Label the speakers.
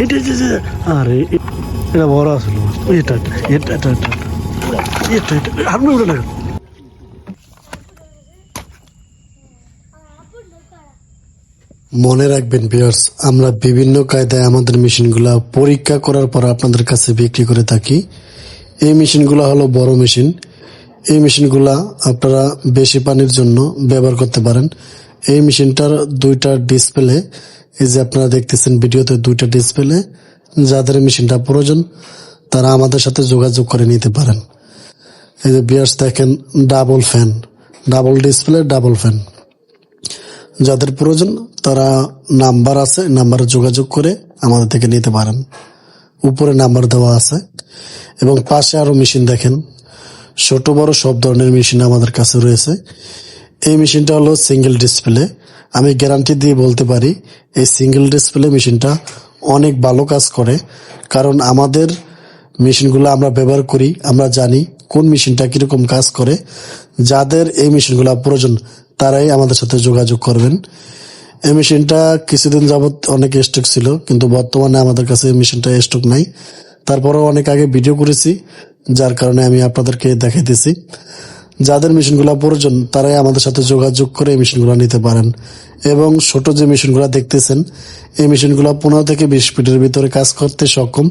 Speaker 1: এটা আরে এটা বড় আসলো এটা এটা এটা এটা এটা এটা আপনি উঠে না
Speaker 2: মনে রাখবেন ভিউয়ার্স, আমরা বিভিন্ন কায়দায় আমাদের মেশিনগুলা পরীক্ষা করার পর আপনাদের কাছে বিক্রি করে থাকি। এই মেশিনগুলা হলো বড় মেশিন। এই মেশিনগুলা আপনারা বেশি পানির জন্য ব্যবহার করতে পারেন। এই মেশিনটার দুইটা ডিসপ্লে, এই যে আপনারা দেখতেছেন ভিডিওতে দুইটা ডিসপ্লে, যাদের মেশিনটা প্রয়োজন তারা আমাদের সাথে যোগাযোগ করে নিতে পারেন। এই যে ভিউয়ার্স দেখেন, double fan, double display, double fan, যাদের প্রয়োজন তারা নাম্বার আছে, নাম্বারে যোগাযোগ করে আমাদের থেকে নিতে পারেন। উপরে নাম্বার দেওয়া আছে এবং পাশে আরো মেশিন দেখেন, ছোট বড় সব ধরনের মেশিন আমাদের কাছে রয়েছে। এই মেশিনটা হলো সিঙ্গেল ডিসপ্লে। আমি গ্যারান্টি দিয়ে বলতে পারি এই সিঙ্গেল ডিসপ্লে মেশিনটা অনেক ভালো কাজ করে, কারণ আমাদের মেশিনগুলো আমরা ব্যবহার করি, আমরা জানি কোন মেশিনটা কিরকম কাজ করে। যাদের এই মেশিনগুলো প্রয়োজন তারাই আমাদের সাথে যোগাযোগ করবেন। এই মেশিনটা কিছুদিন যাবত অনেক স্টক ছিল, কিন্তু বর্তমানে আমাদের কাছে এই মেশিনটা স্টক নাই। তারপরেও অনেক আগে ভিডিও করেছি, যার কারণে আমি আপনাদেরকে দেখাইতেছি। যাদের মেশিনগুলো প্রয়োজন তারাই আমাদের সাথে যোগাযোগ করে এই মেশিনগুলো নিতে পারেন। এবং ছোট যে মেশিনগুলো দেখতেছেন, এই মেশিনগুলো 15 থেকে 20 ফিটের ভিতরে কাজ করতে সক্ষম।